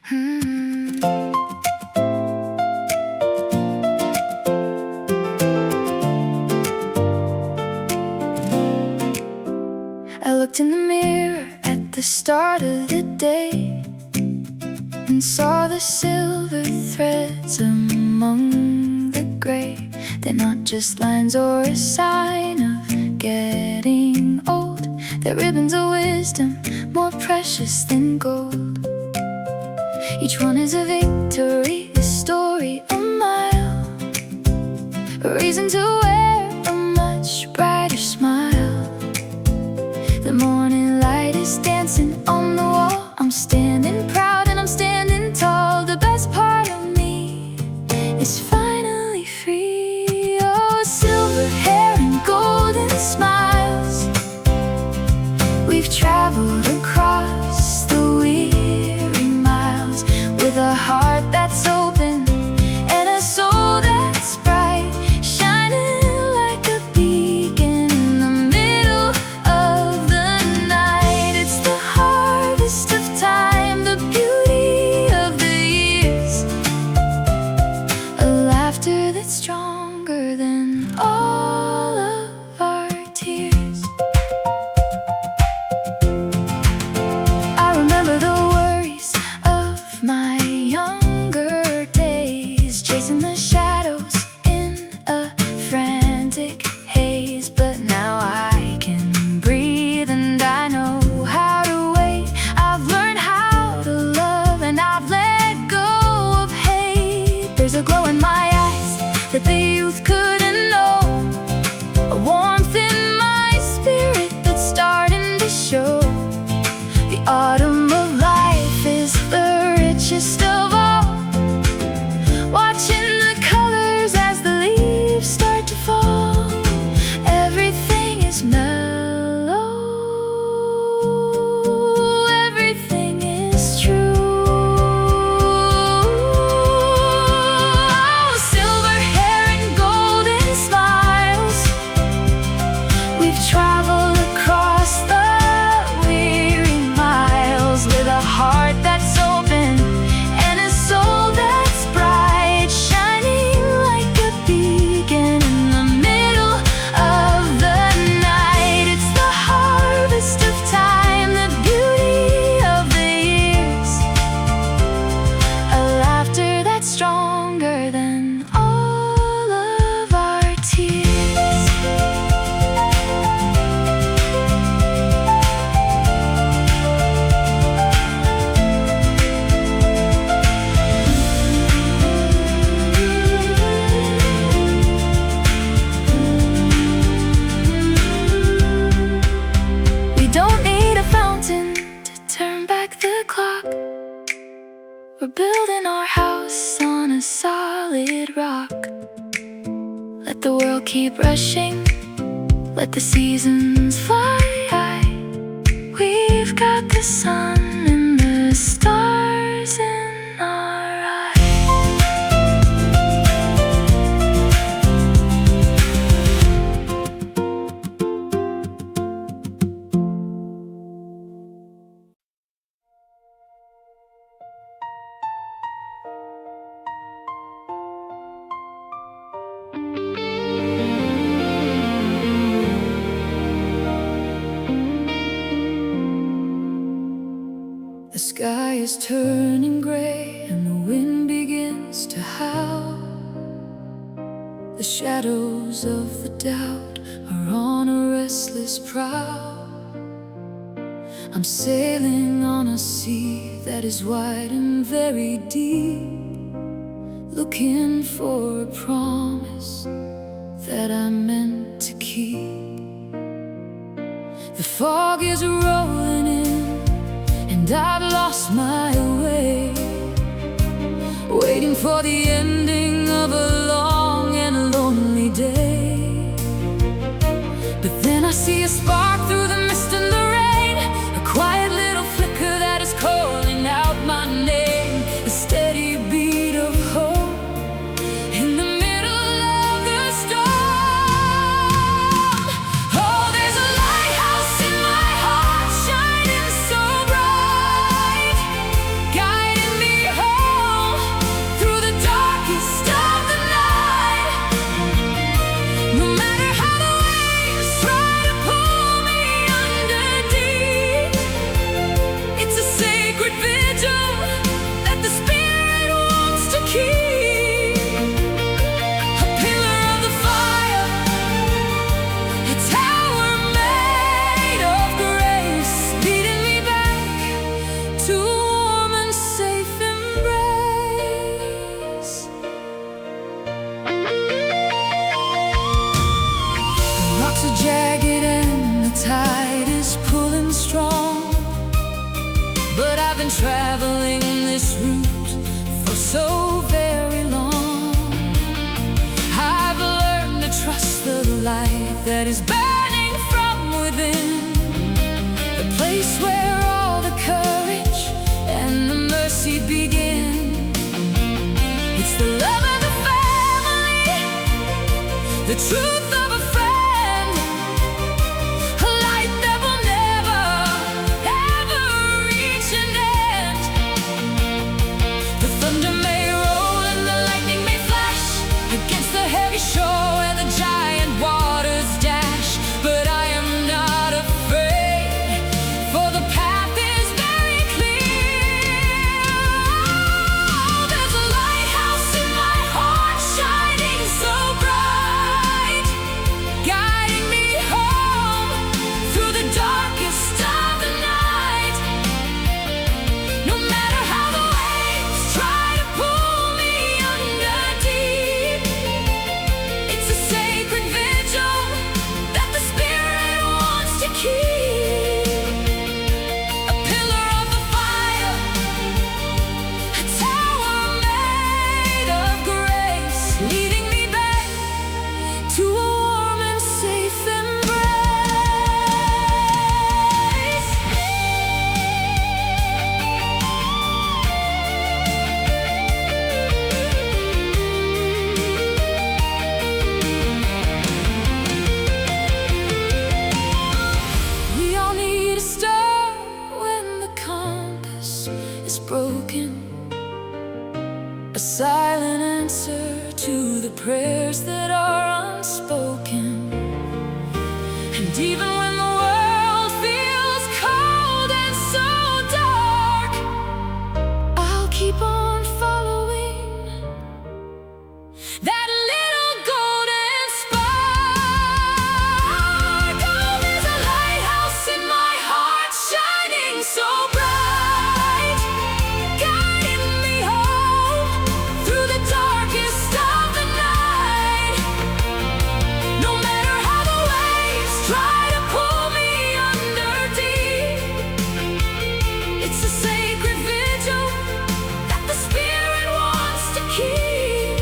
I looked in the mirror at the start of the day and saw the silver threads among the gray. They're not just lines or a sign of getting old. They're ribbons of wisdom, more precious than gold. Each one is a victory, a story, a mile, a reason to wear a much brighter smile. The morning light is dancing on the wall. I'm standing proud and I'm standing tall. The best part of me is finally free. Oh, silver hair and golden smiles. We've traveled across the weary miles with a heart that's open and a soul that's bright, shining like a beacon in the middle of the night. It's the harvest of time, the beauty of the years, a laughter that's stronger than all of our tears. I remember the worries of my younger days, chasing the shadows in a frantic haze. But now I can breathe and I know how to wait. I've learned how to love and I've let go of hate. There's a glow in my eyes that the youth couldn't know, a warmth in my spirit that's starting to show. The autumn of life is the richest of all, watching the colors as the leaves start to fall. Everything is mellow, everything is true. Silver hair and golden smiles. We've traveled across the weary miles with a heart that's open and a soul that's bright, shining like a beacon in the middle of the night. It's the harvest of time, the beauty of the years, a laughter that's stronger than all of our tears. We don't need a fountain to turn back the clock. We're building our house on a solid rock. Let the world keep rushing, let the seasons fly. We've got the sun and the stars in our eyes. The sky is turning gray and the wind begins to howl. The shadows of the doubt are on a restless prowl. I'm sailing on a sea that is wide and very deep, looking for a promise that I meant to keep. The fog is rolling in and I've lost my way, waiting for the ending of a long and lonely day. But then I see a spark through the mist and the rain, a quiet little flicker that is calling out my name, a steady beat of hope in the middle of the storm. Oh, there's a lighthouse in my heart, shining so bright, guiding me this route for so very long. I've learned to trust the light that is burning from within, the place where all the courage and the mercy begin. It's the love of the family, the truth of a friend, a light that will never, ever reach an end. The thunder may roll and the lightning may flash against the heavy shore where the giant waters dash, but I am not afraid, for the path is very clear. Oh, there's a lighthouse in my heart shining so bright, guiding me home through the darkest of the night. No matter how the waves try to pull me under deep, it's a sacred vigil that the Spirit wants to keep. A pillar of the fire, a tower made of grace, leading me back to a warm and safe embrace. We all need a star when the compass is broken, a silent answer to the prayers that are unspoken. And even when the world feels cold and so dark, I'll keep on following that little golden spark. Oh, there's a lighthouse in my heart shining so bright, guiding me home through the darkest of the night. No matter how the waves try to pull me under deep, it's a sacred vigil that the Spirit wants to keep.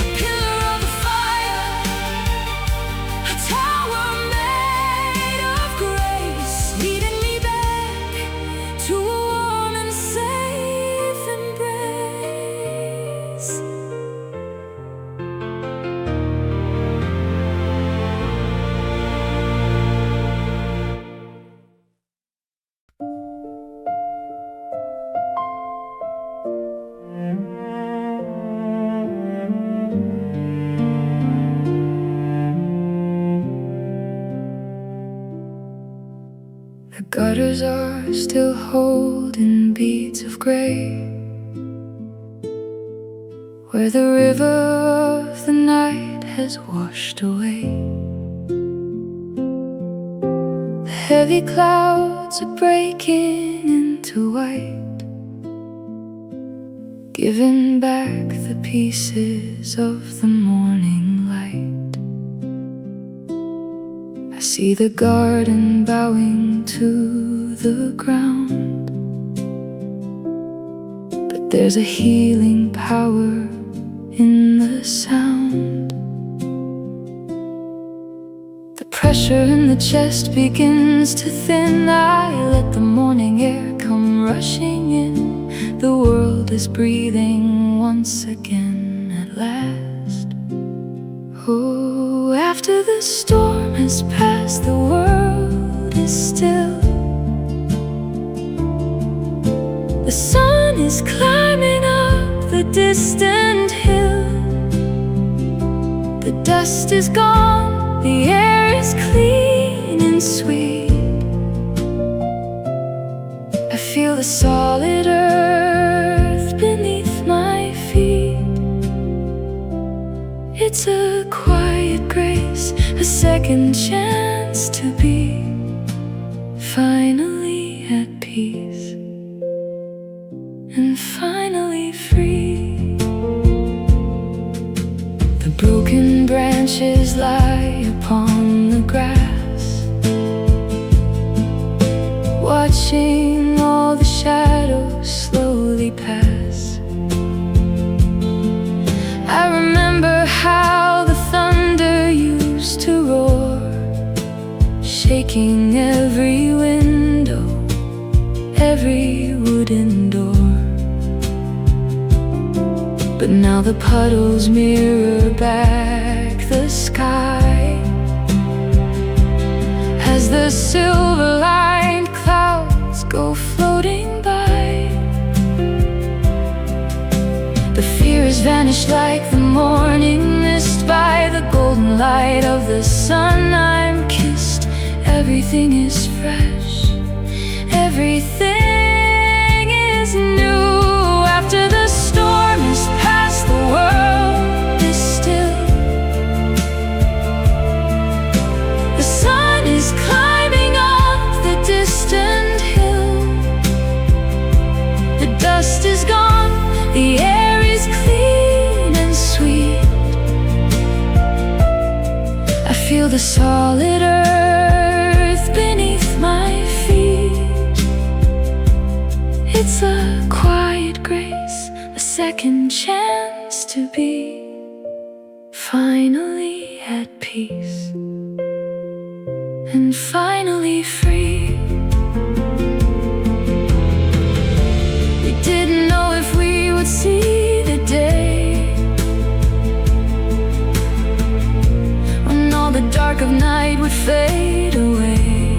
A pillar of the fire, a tower made of grace, leading me back to a warm and safe embrace. The gutters are still holding beads of gray, where the river of the night has washed away. The heavy clouds are breaking into white, giving back the pieces of the morning light. I see the garden bowing to the ground, but there's a healing power in the sound. The pressure in the chest begins to thin. I let the morning air come rushing in. The world is breathing once again at last. Oh, after the storm has passed, the world is still. The sun is climbing up the distant hill. The dust is gone, the air is clean and sweet. I feel the solid earth beneath my feet. It's a quiet grace, a second chance to be finally at peace and finally free. The broken branches lie upon the grass, watching all the shadows breaking every window, every wooden door. But now the puddles mirror back the sky as the silver-lined clouds go floating by. The fear has vanished like the morning mist by the golden light of the sun. I'm kissed, everything is fresh, everything is new. After the storm is past, the world is still. The sun is climbing up the distant hill. The dust is gone, the air is clean and sweet. I feel the solid earth beneath my feet. It's a quiet grace, a second chance to be finally at peace and finally free. We didn't know if we would see the day when all the dark of night would fade away.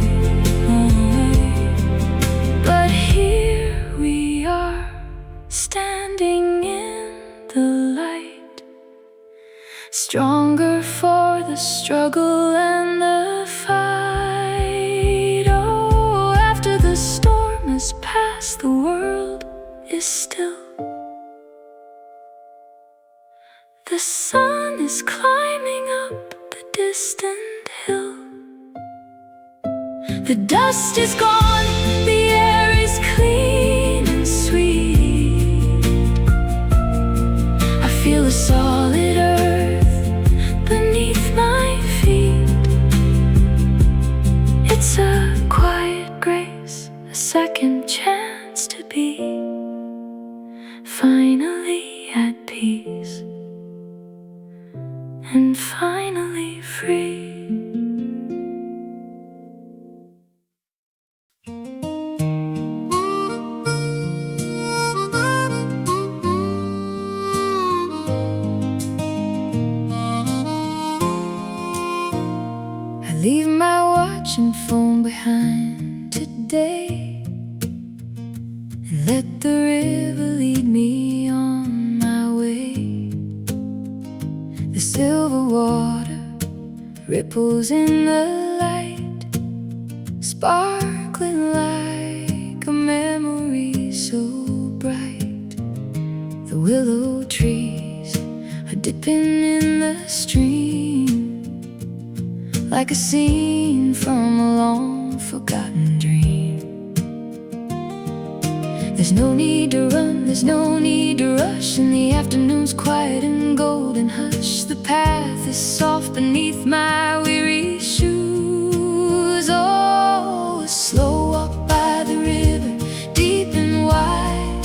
But here we are, standing in the light, stronger for the struggle and the fight. Oh, after the storm has passed, the world is still. The sun is climbing up the distant hill. The dust is gone, the air is clean and sweet. I feel the solid earth beneath my feet. It's a quiet grace, a second chance to be finally at peace and finally free. I leave my watch and phone behind today and let the river lead me on my way. The silver water ripples in the light, sparkling like a memory so bright. The willow trees are dipping in the stream, like a scene from a long forgotten dream. There's no need to run, there's no need to rush, and the afternoon's quiet and golden hush. The path is soft beneath my weary shoes. Oh, a slow walk by the river, deep and wide,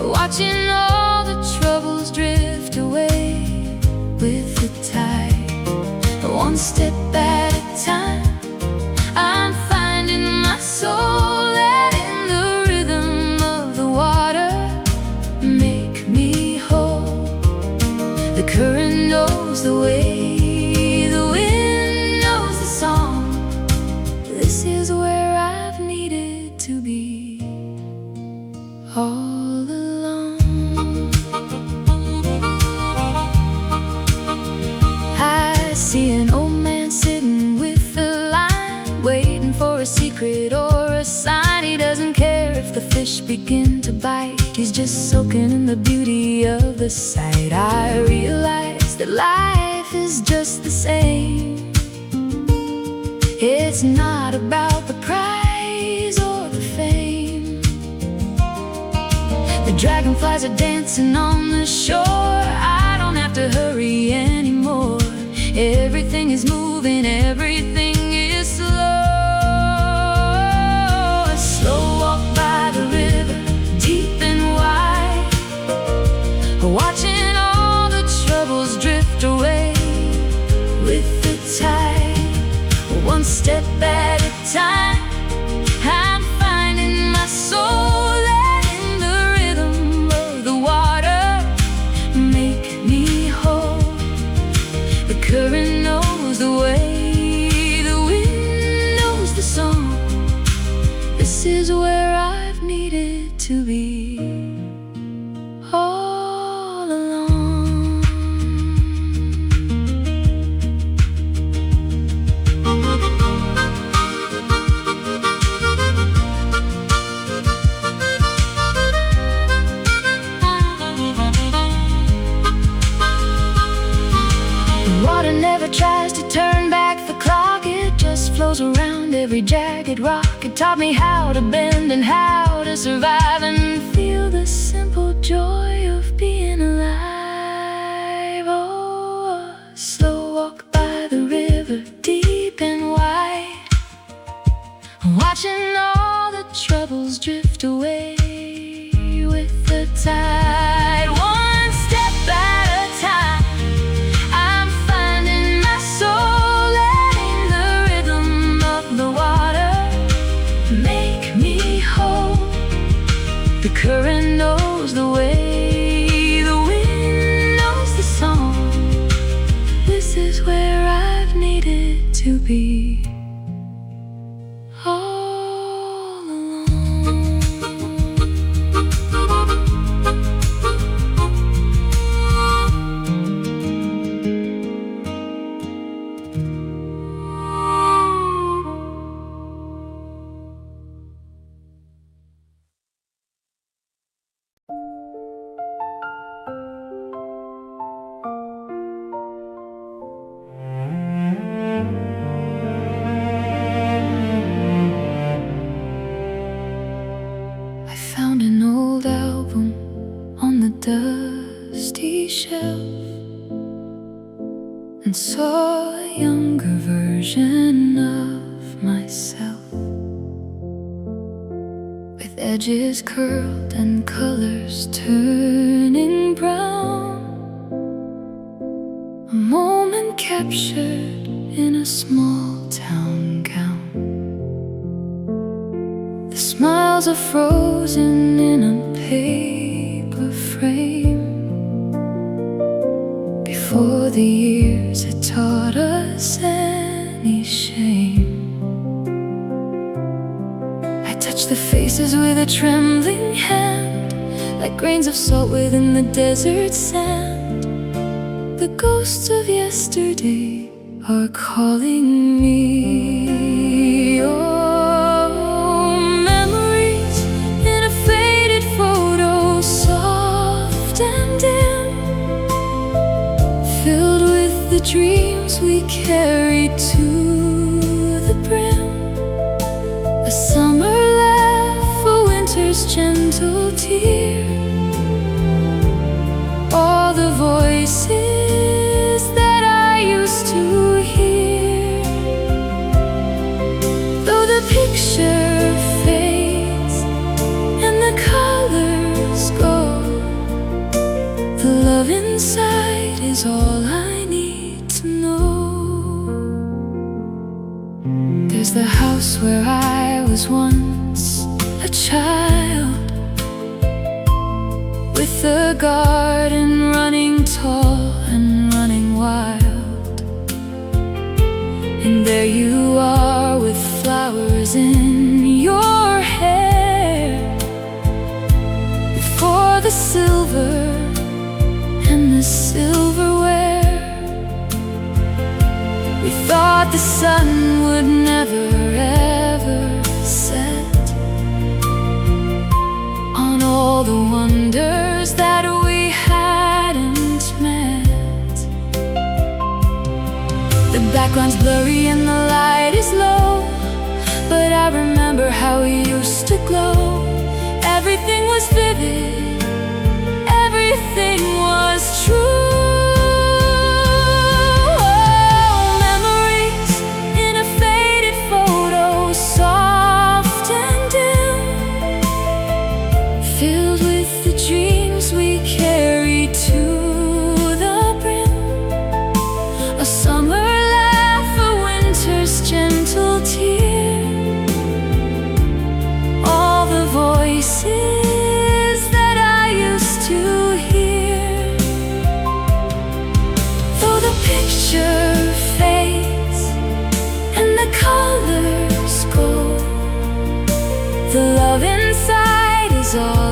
watching all the troubles drift away with the tide. One step at a time, I'm finding my soul, letting the rhythm of the water make me whole. The current knows the way, the wind knows the song. This is where I've needed to be all along. I see an old man sitting with the line, waiting for a secret or a sign. He doesn't care if the fish begin to bite, he's just soaking in the beauty of the sight. I realize that life is just the same. It's not about the prize or the fame. The dragonflies are dancing on the shore, I don't have to hurry anymore. Everything is moving, everything is slow. A slow walk by the river, deep and wide, watching all the troubles drift away with the tide. One step to be all alone. The water never tries to turn back the clock, it just flows around every jagged rock. It taught me how to bend and how to survive and feel the simple joy of being alive. Oh, a slow walk by the river, deep and wide, watching all the troubles drift away with the tide. One step at a time, I'm finding my soul, letting the rhythm of the water make me whole. The current knows the way, the wind knows the song. This is where I've needed to be. Dusty shelf and saw a younger version of myself, with edges curled and colors turning brown. A moment captured in a small town gown. The smiles are frozen in a paper frame. Before the years had taught us any shame, I touched the faces with a trembling hand, like grains of salt within the desert sand. The ghosts of yesterday are calling me. Oh, memories in a faded photo, soft and dim, filled with the dreams we carried to the brim. A summer laugh, a winter's gentle tear, all the voices that I used to hear. Though the picture fades and the colors go, the love inside is all I need to know. There's the house where I was once a child, with the garden running tall and running wild. And there you are with flowers in your hair, before the silver and the silverware. We thought the sun would never ever set on all the wonders that we hadn't met. The background's blurry and the light is low, but I remember how we used to glow. Everything was vivid, everything was true. Oh, memories in a faded photo, soft and dim, filled with the dreams we carried to the brim. A summer laugh, a winter's gentle tear, all the voices that I used to hear. Though the picture fades and the colors go, the love inside is all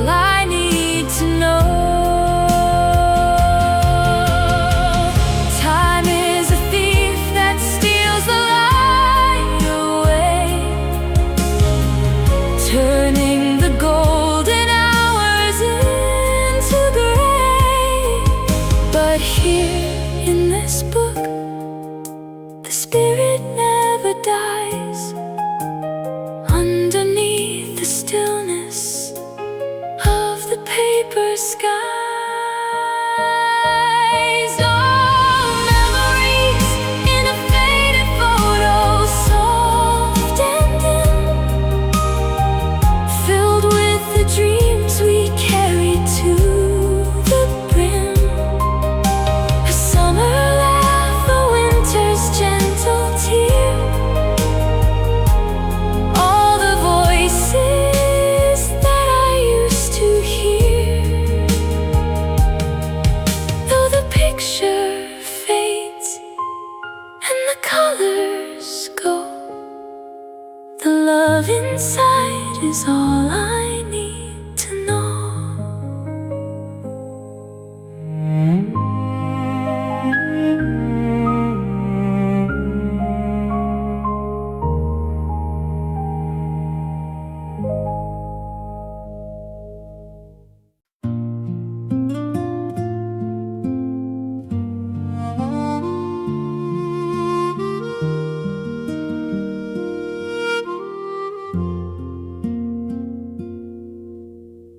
the paper skies. Memories in a faded photo, soft and dim, filled with the dreams we carried to the brim. A summer laugh, a winter's gentle tear, all the voices that I used to hear. Though the picture fades and the colors go, the love inside is all I need to know.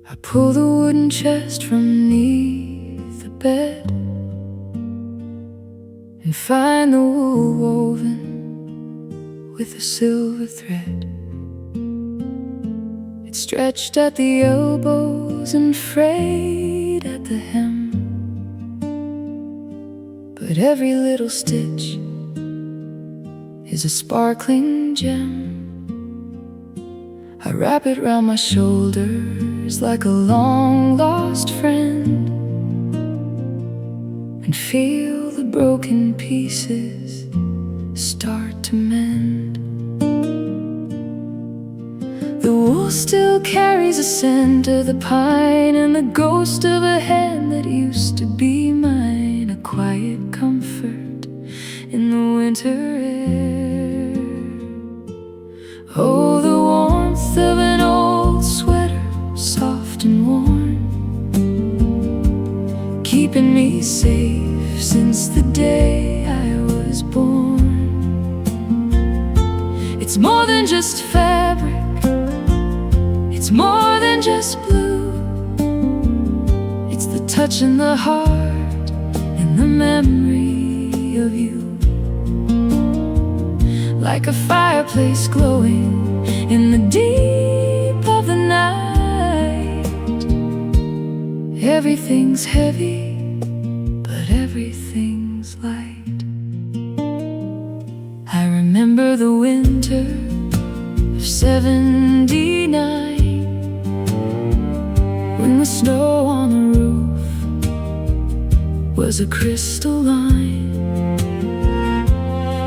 I pull the wooden chest from beneath the bed and find the wool woven with a silver thread. It's stretched at the elbows and frayed at the hem, but every little stitch is a sparkling gem. I wrap it round my shoulders like a long-lost friend and feel the broken pieces start to mend. The wool still carries a scent of the pine and the ghost of a hand that used to be mine, a quiet comfort in the winter air. Oh, the warmth of an old sweater, soft and warm, keeping me safe since the day I was born. It's more than just fabric, it's more than just blue. It's the touch in the heart and the memory of you. Like a fireplace glowing in the deep of the night. Everything's heavy, but everything's light. I remember the winter of '79, when the snow on the roof was a crystalline.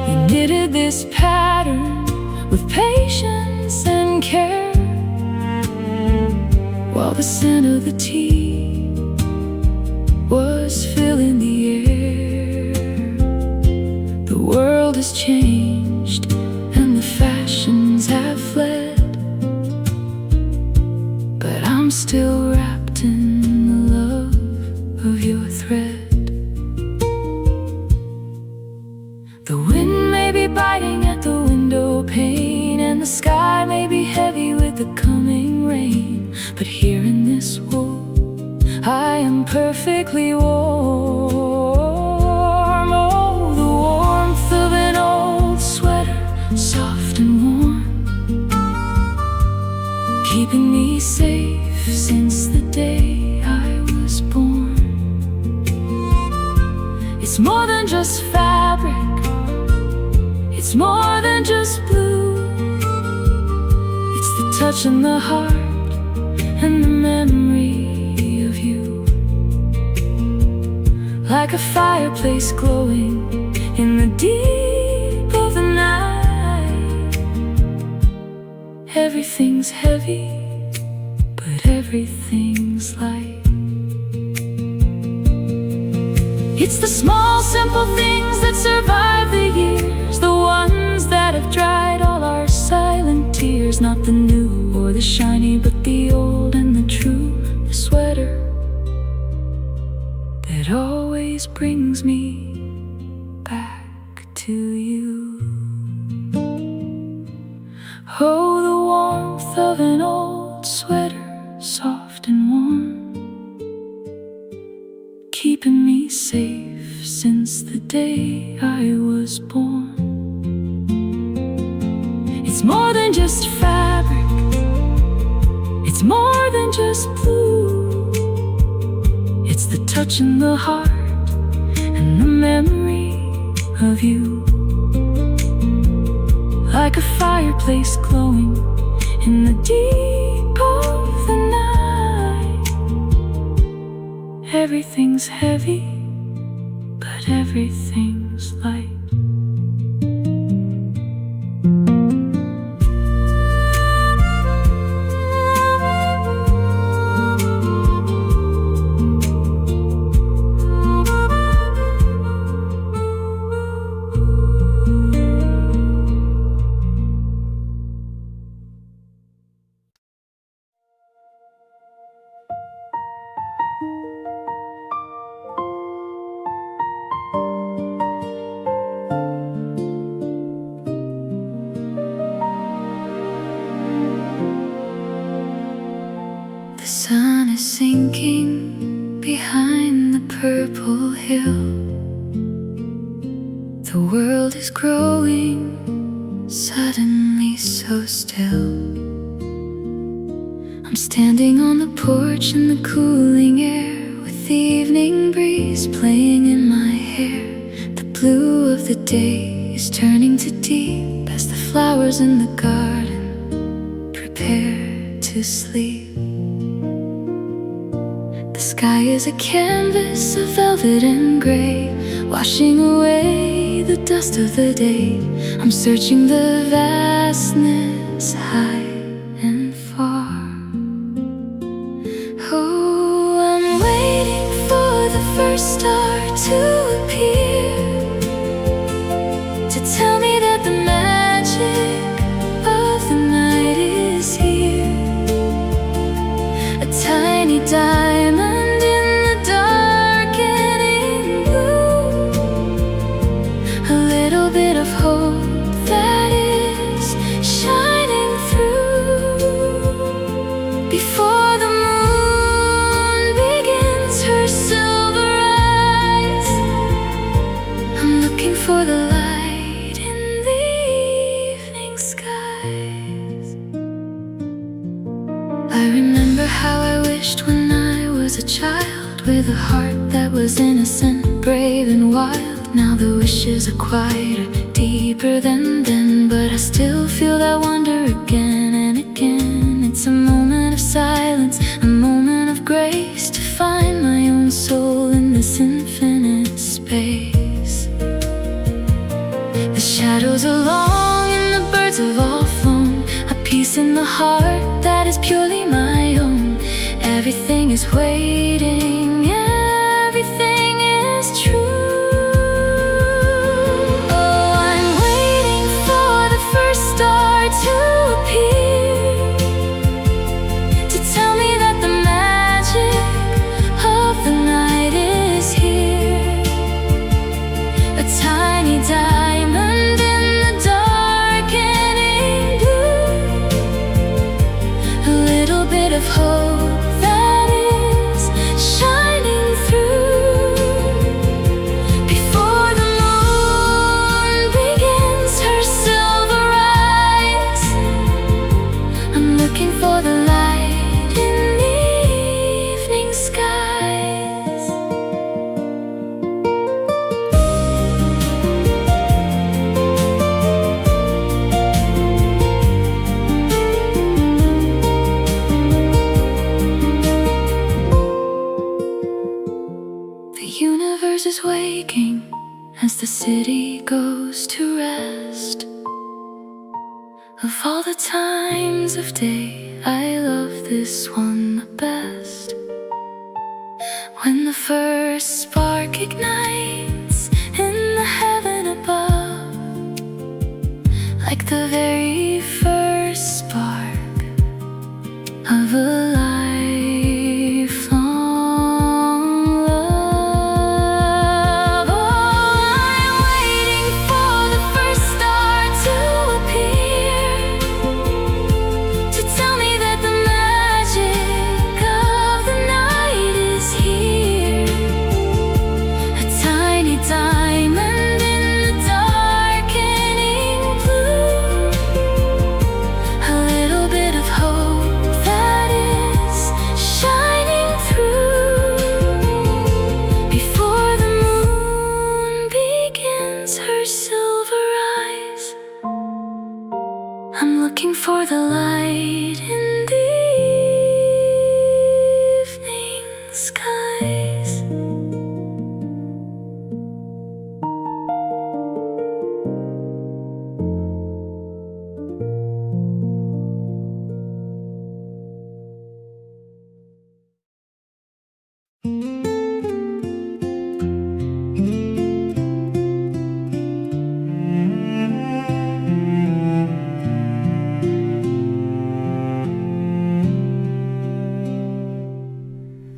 We knitted this pattern with patience and care, while the scent of the tea was filling the air. The world has changed and the fashions have fled, but I'm still wrapped in the love of your thread. The wind may be biting at the window pane, and the sky may be heavy with the coming rain, but here in this wool I am perfectly warm. Oh, the warmth of an old sweater, soft and warm, keeping me safe since the day I was born. It's more than just fabric, it's more than just blue. It's the touch in the heart and the memory of you. Like a fireplace glowing in the deep of the night. Everything's heavy, but everything's light. It's the small, simple things that survive the years, the ones that have dried all our silent tears. Not the new or the shiny, but the old and the true. The sweater that always brings me back to you. Oh, the warmth of an old sweater, soft and warm, me safe since the day I was born. It's more than just fabric, it's more than just blue. It's the touch in the heart and the memory of you. Like a fireplace glowing in the deep of the night. Everything's heavy, but everything's light. The sun is sinking behind the purple hill. The world is growing suddenly so still. I'm standing on the porch in the cooling air, with the evening breeze playing in my hair. The blue of the day is turning to deep as the flowers in the garden prepare to sleep. The sky is a canvas of velvet and gray, washing away the dust of the day. I'm searching the vastness high and far. Oh, I'm waiting for the first star to appear, to tell me that the magic of the night is here. A tiny diamond of hope that is shining through. Before the moon begins her silver rise, I'm looking for the light in the evening skies. I remember how I wished when I was a child, with a heart that was innocent, brave and wild. Now the wishes are quieter, deeper than then, but I still feel that wonder again and again. It's a moment of silence, a moment of grace, to find my own soul in this infinite space. The shadows are long and the birds have all flown, a peace in the heart that is purely my own. Everything is waiting, everything is true. Of hope that is shining through. Before the moon begins her silver rise, I'm looking for the light in the evening skies. Is waking as the city goes to rest. Of all the times of day, I love this one the best. When the first spark ignites in the heaven above, like the very first spark of a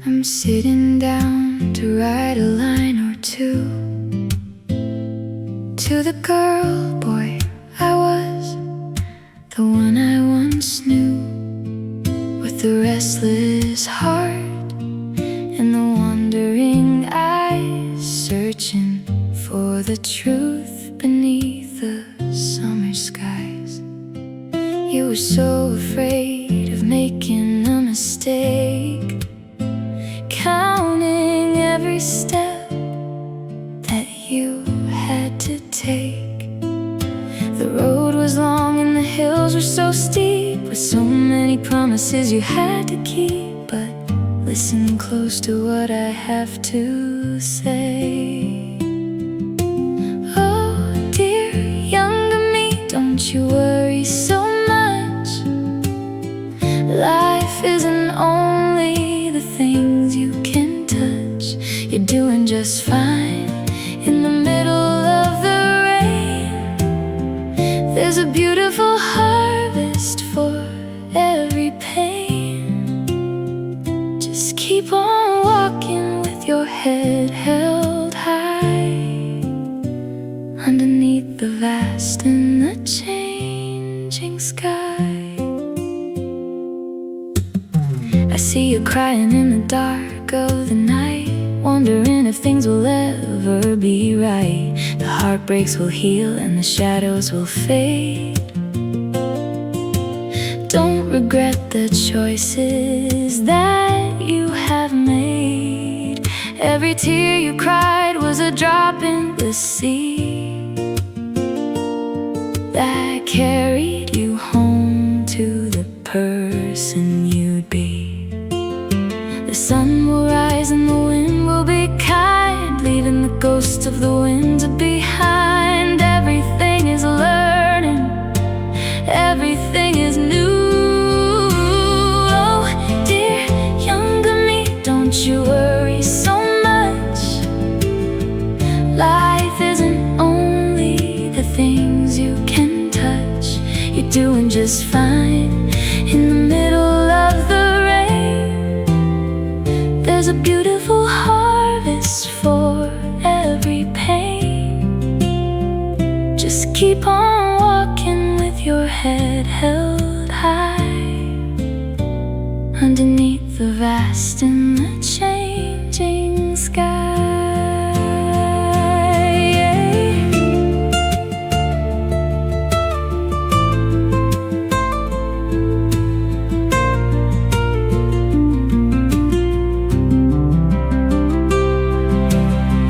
I'm sitting down to write a line or two to the girl, boy, I was, the one I once knew, with the restless heart and the wandering eyes, searching for the truth beneath the summer skies. You were so afraid of making a mistake, counting every step that you had to take. The road was long and the hills were so steep, with so many promises you had to keep. But listen close to what I have to say. Oh dear younger me, don't you worry so much. Life isn't only the things you can touch. You're doing just fine in the middle of the rain. There's a beautiful harvest for every pain. Just keep on walking with your head held high, underneath the vast and the changing sky. I see you crying in the dark of the night, wondering if things will ever be right. The heartbreaks will heal and the shadows will fade. Don't regret the choices that you have made. Every tear you cried was a drop in the sea that carried you home to the person you'd be. The sun will rise and the wind will be kind, leaving the ghosts of the winds behind. Everything is learning, everything is new. Oh dear younger me, don't you worry so much. Life isn't only the things you can touch. You're doing just fine in the middle of the rain. There's a beautiful harvest for every pain. Just keep on walking with your head held high, underneath the vast and the changing sky.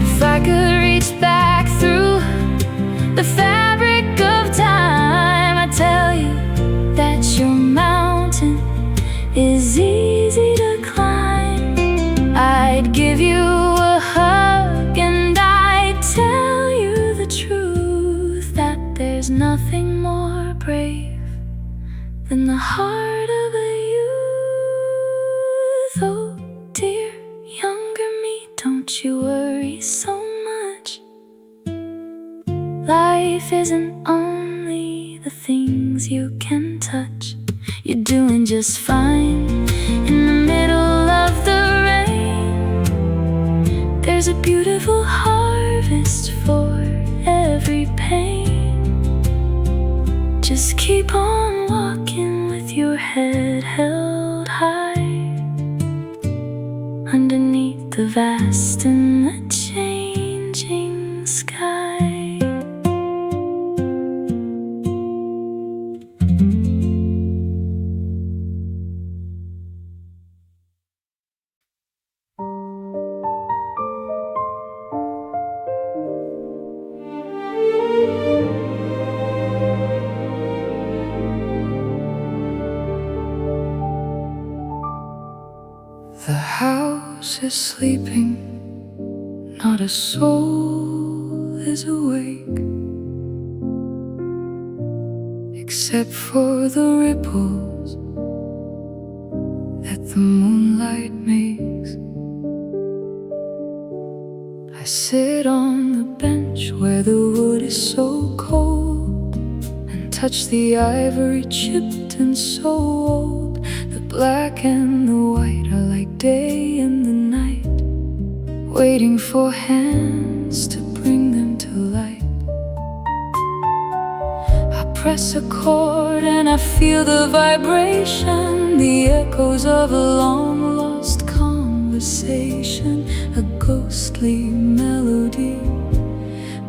If I could reach back through the fabric of time, I tell you that your mountain is easy to climb. I'd give you a hug and I'd tell you the truth, that there's nothing more brave than the heart of a youth. Oh dear younger me, don't you worry so much. Life isn't only the things you can touch. You're doing just fine in the middle of the rain. There's a beautiful harvest for every pain. Just keep on walking with your head held high, underneath the vast and the changing sky. The house is sleeping, not a soul is awake, except for the ripples that the moonlight makes. I sit on the bench where the wood is so cold, and touch the ivory chipped and so old. The black and the white are like day and waiting for hands to bring them to light. I press a chord and I feel the vibration, the echoes of a long lost conversation. A ghostly melody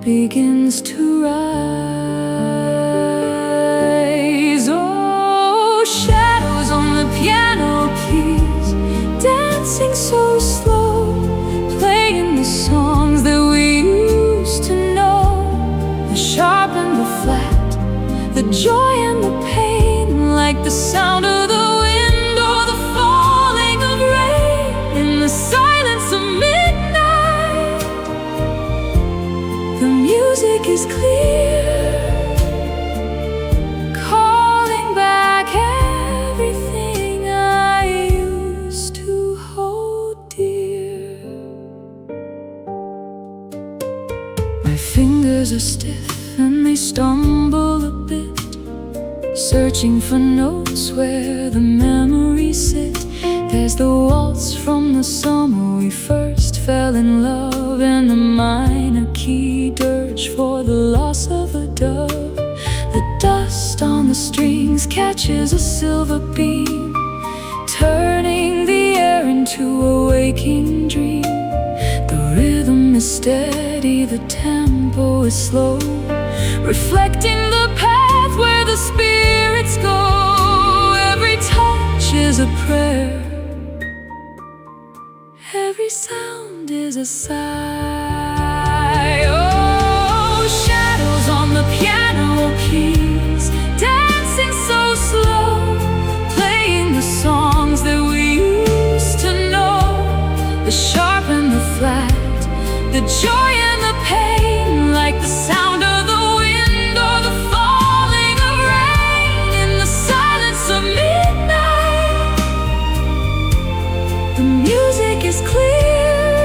begins to rise. Oh, shadows on the piano keys, dancing so slow, playing the songs that we used to know. The sharp and the flat, the joy and the pain, like the sound of the wind or the falling of rain in the silence of midnight. The music is clear, calling back everything I used to hold dear. My fingers are stiff and they stumble a bit, searching for notes where the memories sit. There's the waltz from the summer we first fell in love, and the minor key dirge for the loss of a dove. The dust on the strings catches a silver beam, turning the air into a waking dream. The rhythm is steady, the tempo is slow, reflecting the path where the spirits go. Every touch is a prayer, every sound is a sigh. Oh, shadows on the piano keys, dancing so slow, playing the songs that we used to know. The sharp and the flat, the joy and the pain, like the sound of the wind or the falling of rain in the silence of midnight. The music is clear,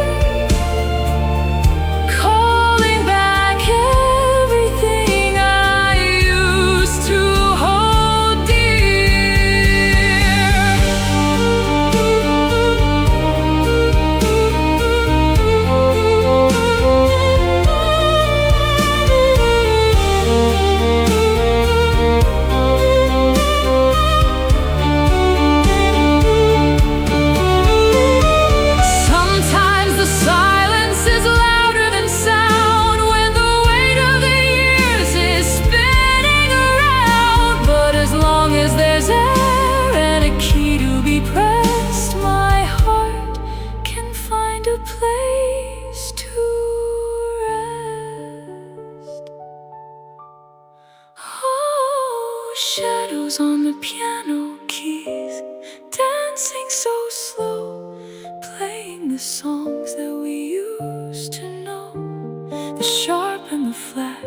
calling back everything I used to hold Sometimes the silence is louder than sound when the weight of the years is spinning around. But as long as there's air and a key to be pressed, my heart can find a place to rest. Oh, shadows on the piano keys, dancing so slow, playing the songs that we used to know. The sharp and the flat,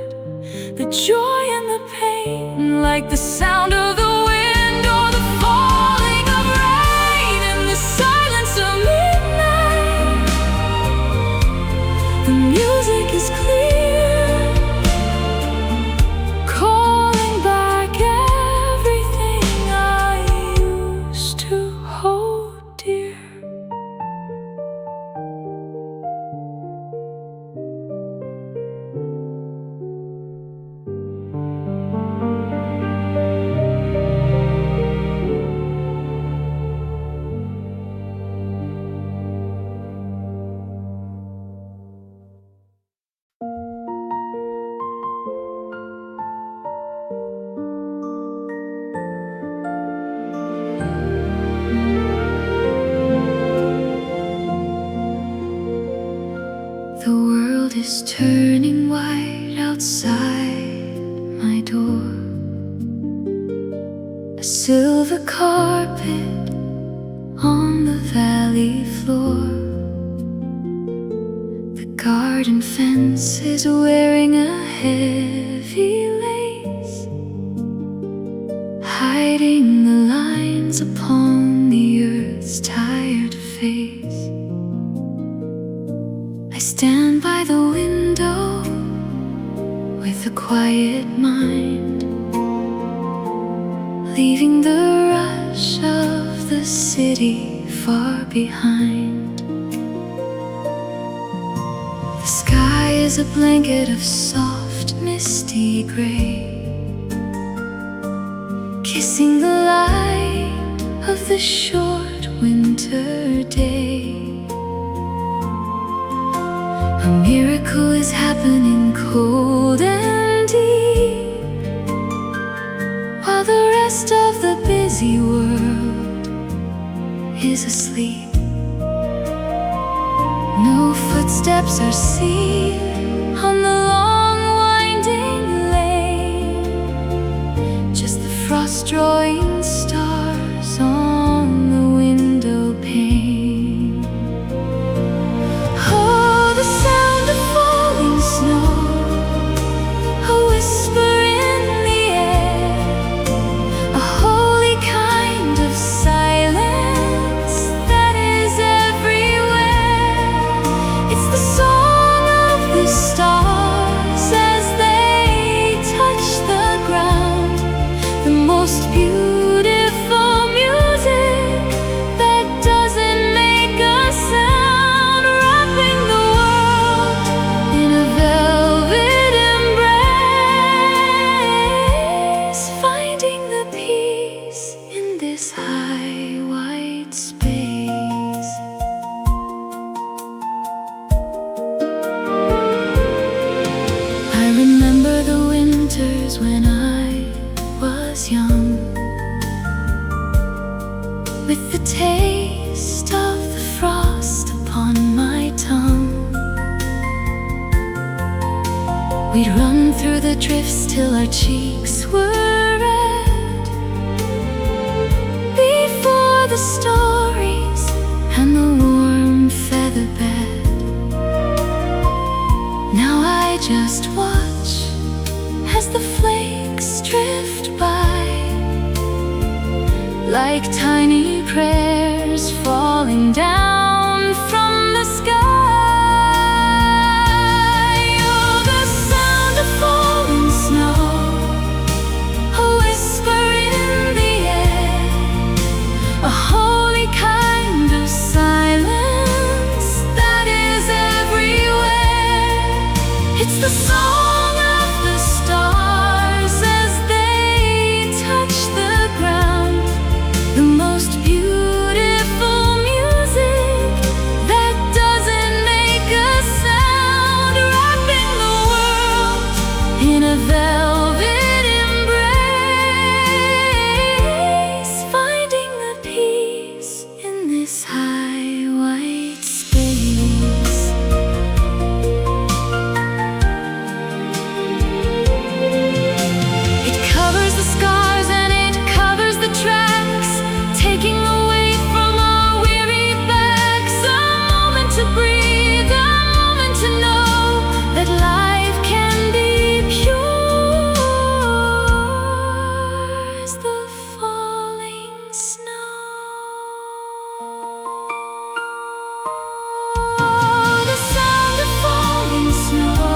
the joy and the pain, like the sound of the wind or the falling of rain in the silence of midnight. The music is clear, calling back everything I used to hold dear. The world is turning white outside my door. A silver carpet on the valley floor. The garden fence is wearing a heavy lace, hiding the lines upon the earth's tired face. I stand by the window with a quiet mind, leaving the rush of the city far behind. Sky is a blanket of soft, misty gray, kissing the light of the short winter day. A miracle is happening cold and deep, while the rest of the busy world is asleep. No footsteps are seen on the long winding lane, just the frost drawing stars on the window pane. Oh, the sound of falling snow, a whisper in the air, a holy kind of silence that is everywhere. It's the song of the stars as they touch the ground, the most beautiful music that doesn't make a sound, wrapping the world in a velvet embrace, finding the peace in this high white space. I remember the winters when I was young, with the taste of the frost upon my tongue. We'd run through the drifts till our cheeks were red, before the stories and the warm feather bed. Now I just watch as the flakes drift by, like tiny prayers falling down from the sky. Oh, the sound of falling snow, a whisper in the air, a holy kind of silence that is everywhere. It's the song of the stars as they touch the ground, the most beautiful music that doesn't make a sound, wrapping the world in a velvet embrace, finding the peace in this high white space. It covers the scars and it covers the tracks, taking away from our weary backs a moment to breathe, a moment to know that life can be pure as the falling snow. The sound of falling snow,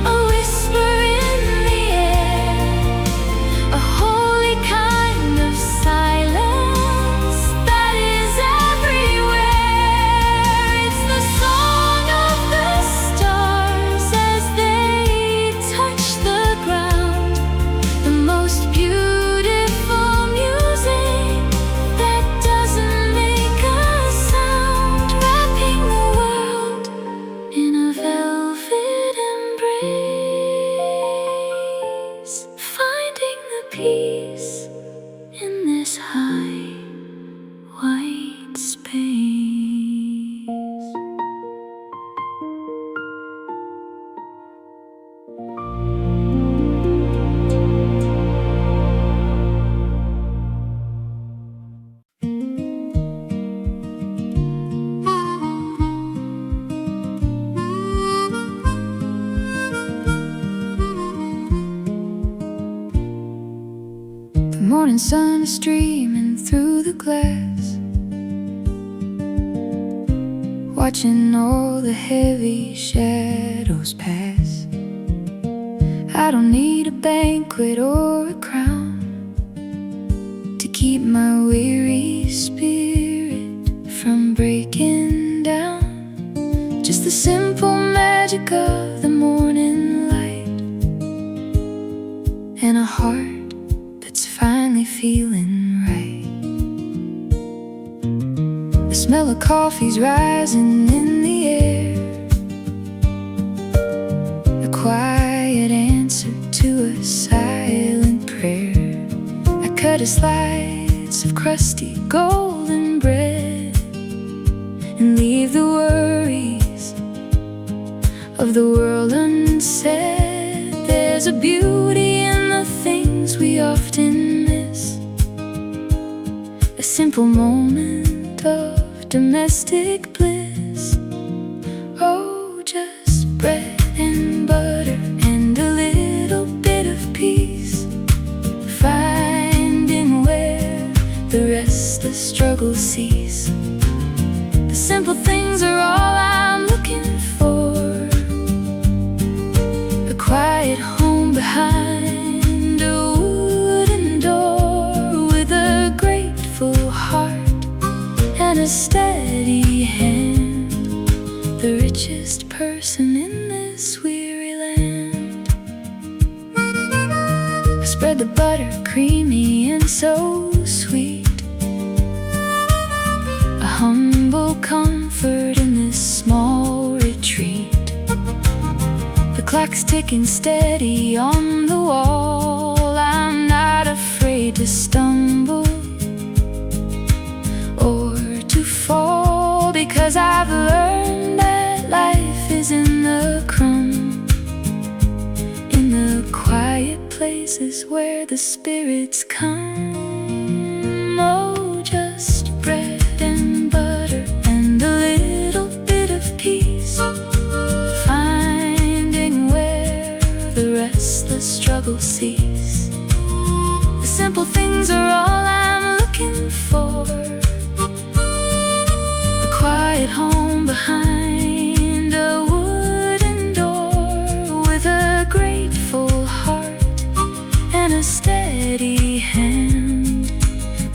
a whisper in the air, a holy kind of silence that is everywhere. It's the song of the stars as they touch the ground, the most beautiful music that doesn't make a sound, wrapping the world in a velvet embrace, finding the peace in this high white space. The morning sun is streaming through the glass, watching all the heavy shadows pass. I don't need a banquet or a crown to keep my weary spirit from breaking down. just the simple magic of the morning light, and a heart that's finally feeling right. The smell of coffee's rising in the air, a quiet answer to a silent prayer. I cut a slice of crusty golden bread and leave the worries of the world unsaid. There's a beauty in the things we often miss, a simple moment of domestic bliss. Oh, just bread and butter and a little bit of peace, finding where the rest the struggle cease. The simple things are all I'm looking for, a quiet home behind a wooden door, with a grateful heart and a steady hand, the richest person in this weary land. I spread the butter creamy and so sweet, a humble comfort in this small retreat. The clock's ticking steady on the wall, I'm not afraid to stumble or to fall, because I've learned that life is in the crumb, in the quiet places where the spirits come. Oh, just bread and butter and a little bit of peace, finding where the restless struggle cease. The simple things are all I'm looking for, a quiet home behind a wooden door, with a grateful heart and a steady hand,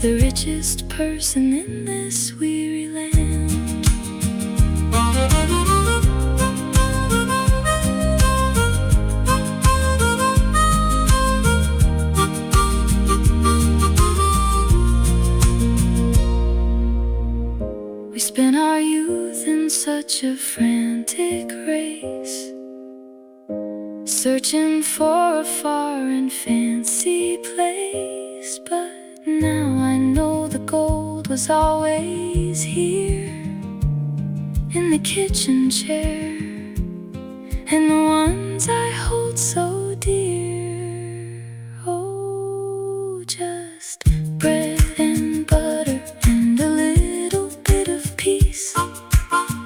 the richest person in this weary land. We spent our youth in such a frantic race, searching for a far and fancy place. But now I know the gold was always here, in the kitchen chair, and the ones I hold so dear. Oh, just bread and butter and a little bit of peace,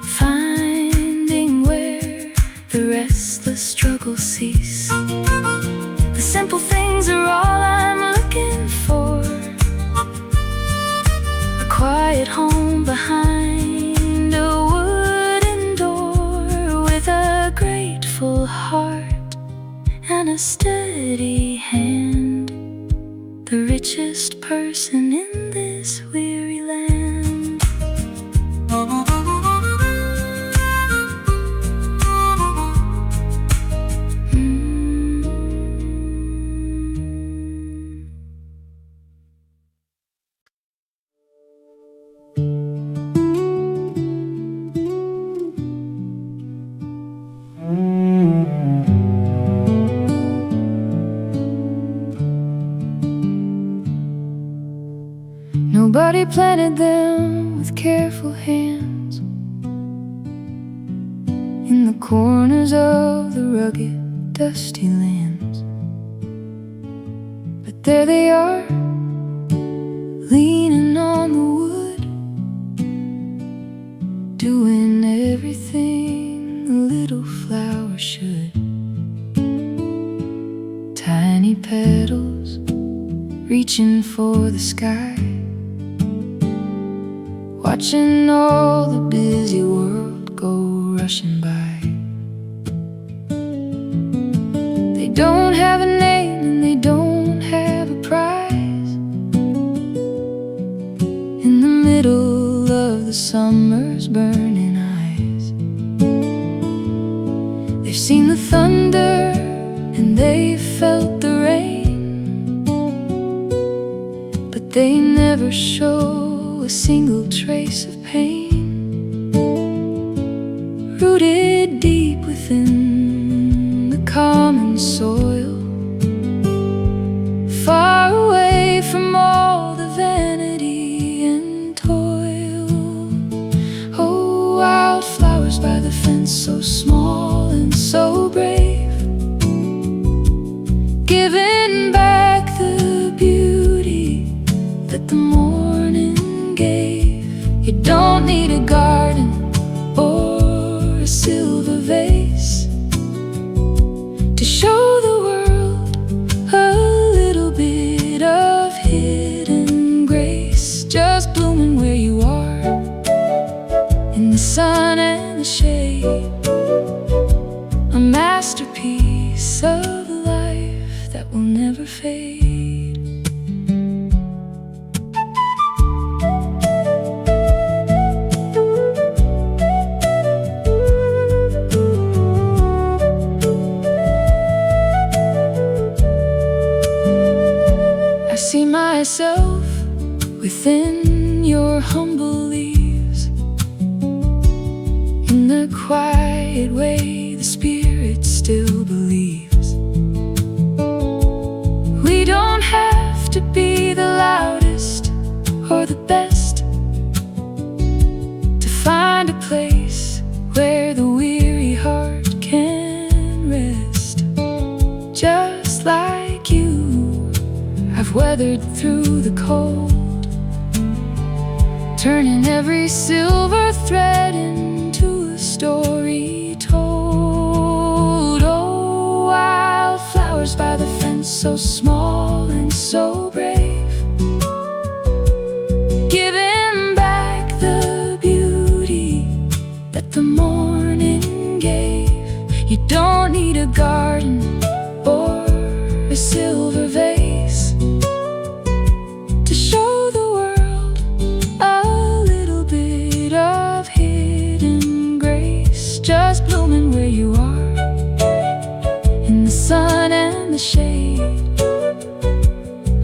finding where the restless struggle cease. The simple things are all I'm looking for, a quiet home behind a wooden door, with a grateful heart and a steady hand, the richest person in this weary land. Nobody planted them with careful hands in the corners of the rugged, dusty lands. But there they are, leaning on the wood, doing everything a little flower should. Tiny petals reaching for the sky, watching all the busy world go rushing by. They don't have a name and they don't have a prize. In the middle of the summer's burning eyes, seen the thunder and they felt the rain, but they never show a single trace of pain. Rooted deep within the common soil, far away from all the vanity and toil. Oh, wildflowers by the fence, so small and so brave, giving back the beauty that the morning gave. You don't need a garden or a silver vase to show the world a little bit of hidden grace. Just blooming where you are, in the sun and the shade, a masterpiece of life that will never fade. I see myself within your humble leaves, in the quiet way the Spirit still believes. We don't have to be the loudest or the best to find a place where the weary heart can rest. Just like you, I've weathered through the cold, turning every silver thread into a story told. Oh, wildflowers by the fence, so small and so brave, giving back the beauty that the morning gave. You don't need a garden or a silver vase to show the world a little bit of hidden grace. Just blooming where you are, in the sun and the shade,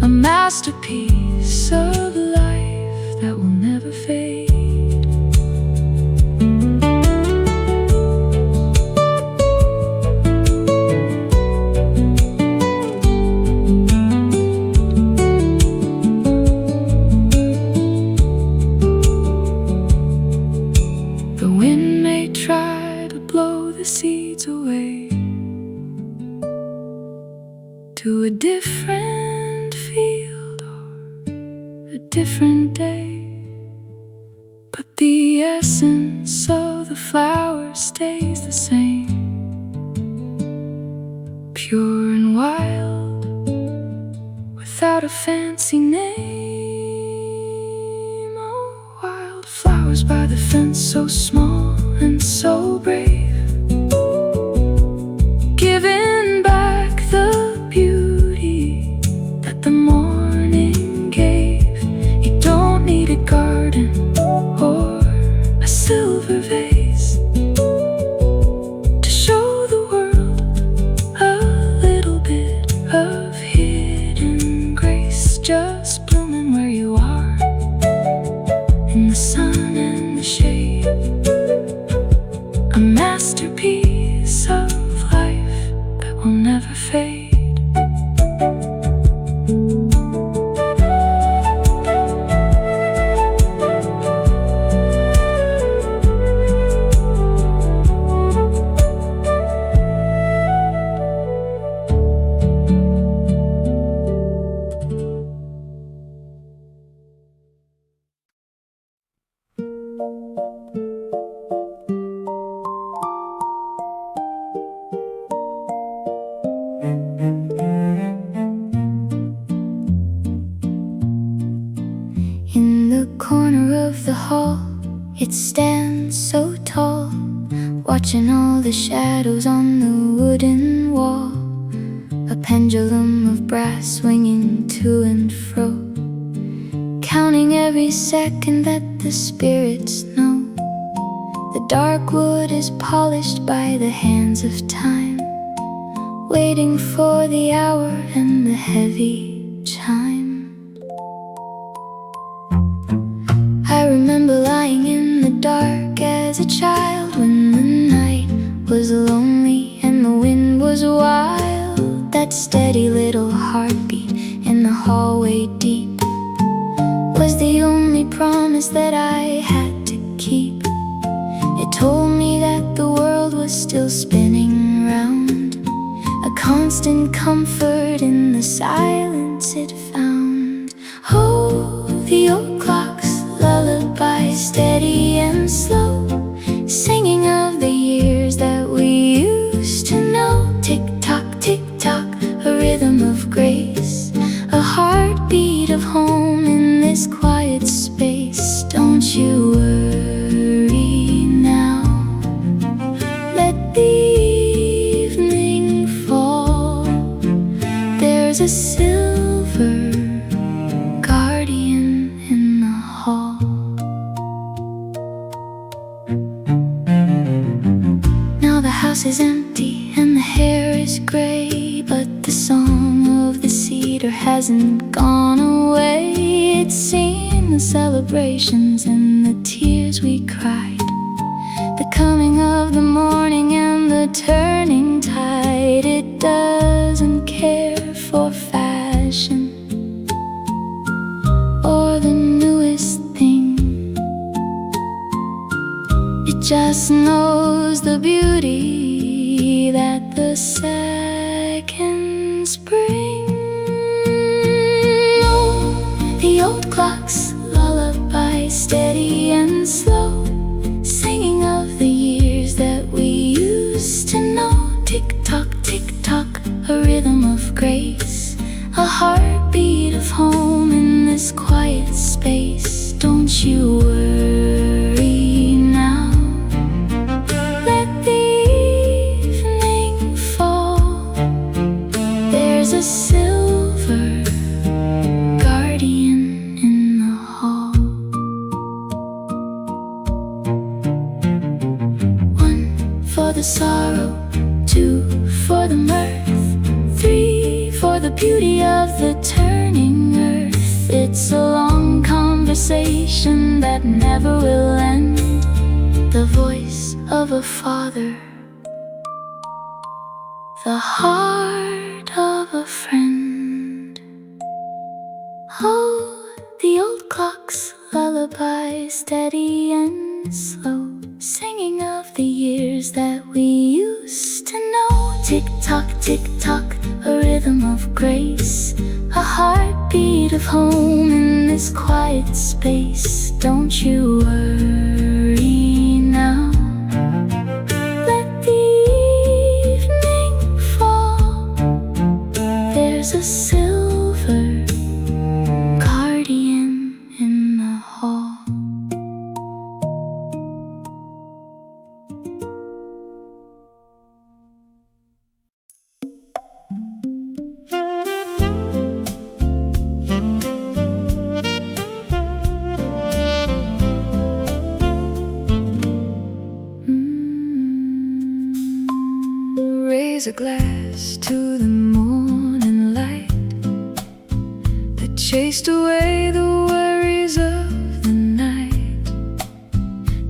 a masterpiece of life that will never fade. The wind may try to blow the seeds away to a different field or a different day, but the essence of the flower stays the same, pure and wild, without a fancy name. Oh, wildflowers by the fence, so small and so brave, giving back the beauty that the morning gave. You don't need a garden or a silver vase to show the world a little bit of hidden grace. Just blooming where you are, in the sun and the shade, a masterpiece of life that will never fade. In the corner of the hall, it stands so tall, watching all the shadows on the wooden wall. A pendulum of brass swinging to and fro, counting every second that the spirits know. The dark wood is polished by the hands of time, waiting for the hour and the heavy chime. I remember lying in the dark as a child when the night was lonely and the wind was wild. That steady little heartbeat in the hallway deep was the only promise that I had to keep. It told me that the world was still spinning round, a constant comfort in the silence it found. Oh, the old clock's lullaby, steady and slow, singing of the years that we used to know. Tick-tock, tick-tock, a rhythm of grace, a heartbeat of home in this quiet space. Don't you worry now, let the evening fall. There's a silver guardian in the hall. Now the house is empty and the hair is gray, but the song of the cedar hasn't gone away. It's seen the celebrations and the tears we cried, the coming of the morning and the turning tide. It doesn't care for fashion or the newest thing. It just knows the beauty that the seconds bring. Oh, the old clock's lullaby, steady and slow, singing of the years that we used to know. Tick-tock, tick-tock, a rhythm of grace, a heartbeat of home in this quiet space. Don't you worry now, let the evening fall. There's a silver guardian in the hall. 1 for the sorrow, 2 for the mirth, 3 for the beauty of the turning earth. It's a long conversation that never will end, the voice of a father, the heart of a friend. Oh, the old clock's lullaby, steady and slow, singing of the years that we used to know. Tick-tock, tick-tock, a rhythm of grace, a heartbeat of home in this quiet space. Don't you worry now, let the evening fall. There's a silver guardian in the hall. Raise a glass to the morning light that chased away the worries of the night,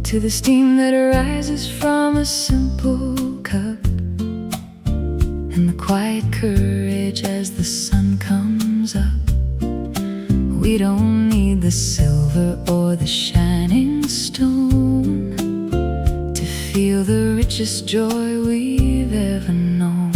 to the steam that rises from a simple cup, and the quiet courage as the sun comes up. We don't need the silver or the shining stone to feel the richest joy we've ever known.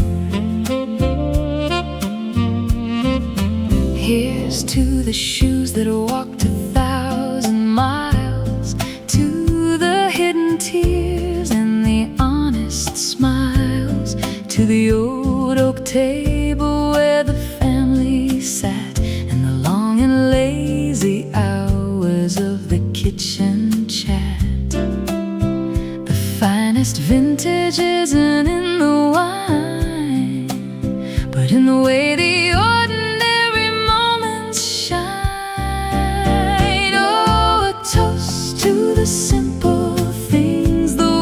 Here's to the shoes that walked 1,000 miles, to the hidden tears and the honest smiles, to the old oak table where the family sat, and the long and lazy hours of the kitchen chat. The finest vintage isn't in the wine, but in the way the ordinary moments shine. Oh, a toast to the simple things, the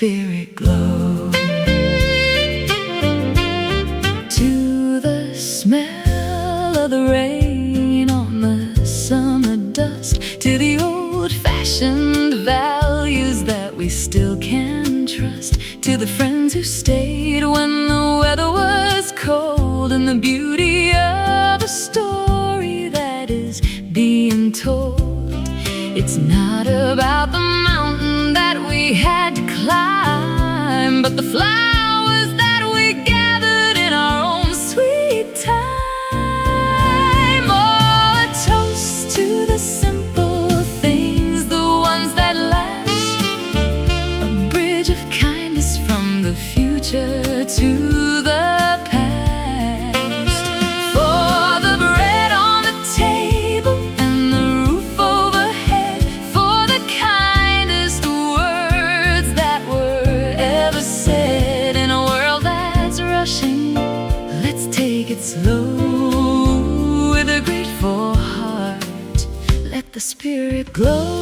spirit glow. To the smell of the rain on the summer dust, to the old-fashioned values that we still can trust, to the friends who stayed when the weather was cold, and the beauty of a story that is being told. It's not about the mountain that we had to climb, but the flowers that we gathered in our own sweet time. Oh, a toast to the simple things, the ones that last, a bridge of kindness from the future to the past. For the bread on the table and the roof overhead, for the kindest words that were ever said. In a world that's rushing, let's take it slow. With a grateful heart, let the spirit glow.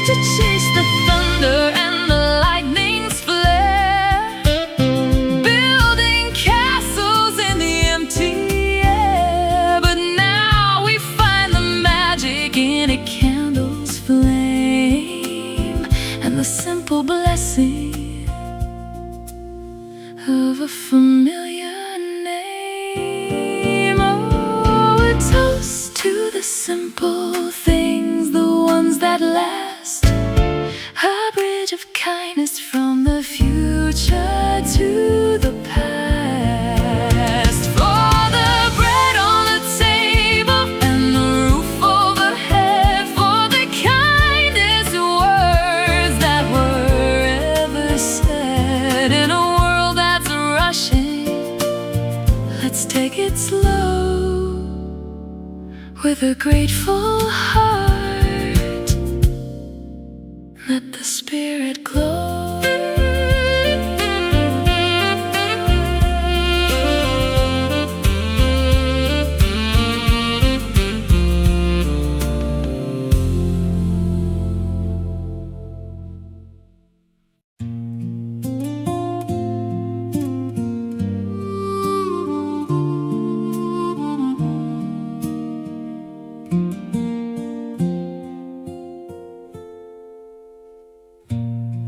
To chase the thunder and the lightning's flare, building castles in the empty air. But now we find the magic in a candle's flame, and the simple blessing of a familiar name. Oh, a toast to the simple things, the ones that last, a bridge of kindness from the future to the past. For the bread on the table and the roof overhead, for the kindest words that were ever said. In a world that's rushing, let's take it slow. With a grateful heart, let the spirit glow.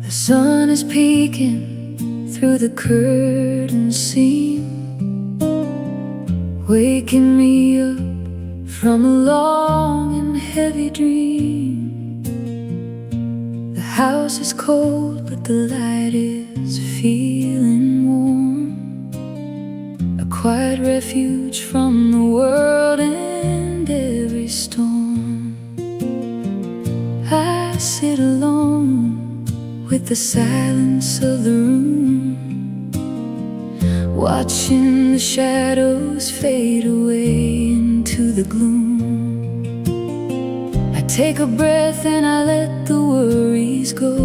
The sun is peeking through the curtain seam, waking me up from a long and heavy dream. The house is cold, but the light is feeling warm, a quiet refuge from the world and every storm. I sit alone with the silence of the room, watching the shadows fade away into the gloom. I take a breath and I let the worries go,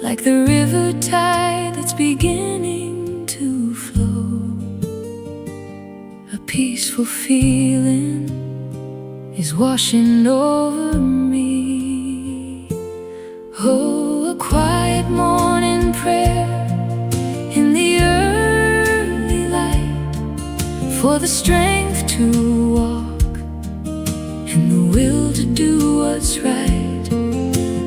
like the river tide that's beginning to flow. A peaceful feeling is washing over me. Oh, a quiet morning prayer in the early light, for the strength to walk and the will to do what's right.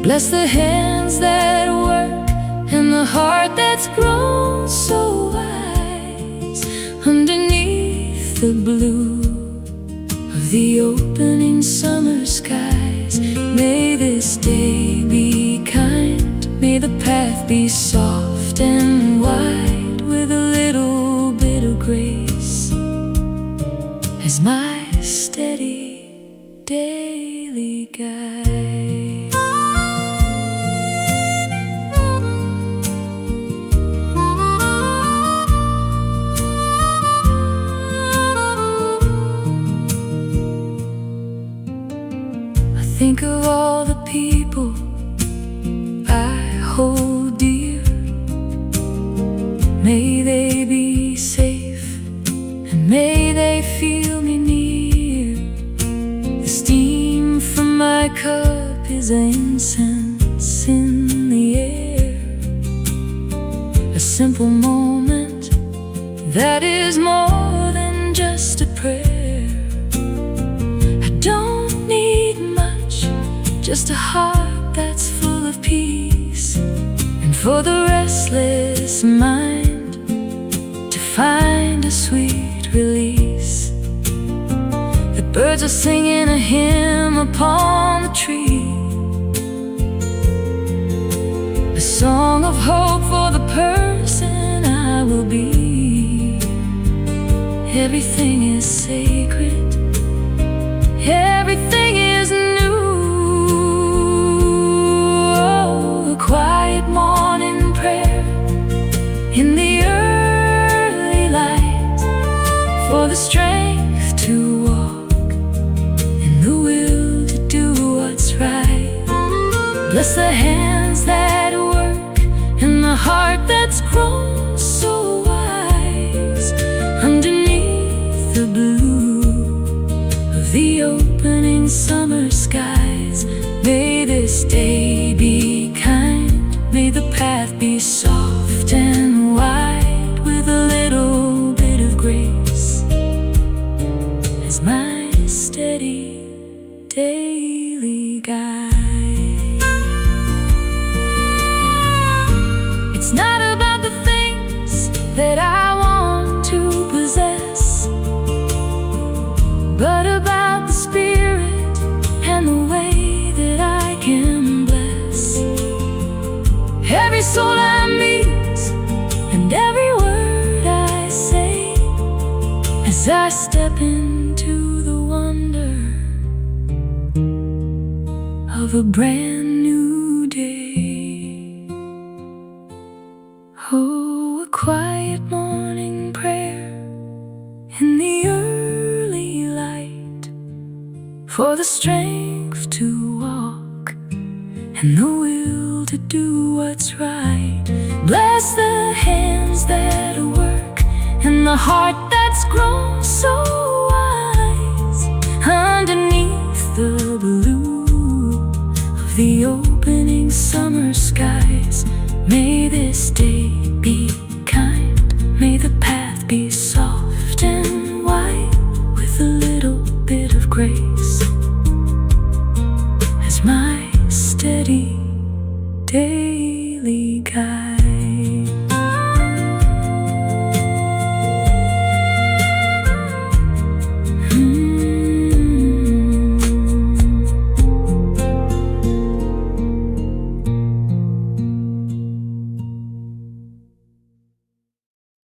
Bless the hands that work and the heart that's grown so wise underneath the blue of the opening summer skies. May this day be kind, may the path be soft and wide, with a little bit of grace as my steady daily guide. think of all the people I hold dear. May they be safe, and may they feel me near. The steam from my cup is incense in the air. A simple moment that is more than just a prayer. I don't need much, just a heart that's full of peace. And for the restless mind to find a sweet release. The birds are singing a hymn upon the tree, a song of hope for the person I will be. Everything is sacred, everything is new. Oh, a quiet morning prayer in the early light, for the strength to walk and the will to do what's right. Bless the hands that work and the heart that's grown so wise. Underneath the blue of the opening summer skies, may this day be kind, may the path be soft and wide, with a little bit of grace as my steady daily guide. It's not about the things that I want to possess, but about the spirit and the way that I can bless every soul I meet and every word I say, as I step into the wonder of a brand new day. Oh, a quiet morning prayer in the early light, for the strength to walk and the will to do what's right. Bless the hands that work and the heart that's grown so wise. Underneath the blue of the opening summer skies, may this day be kind, may the path be soft and wide, with a little bit of grace as my steady daily guide.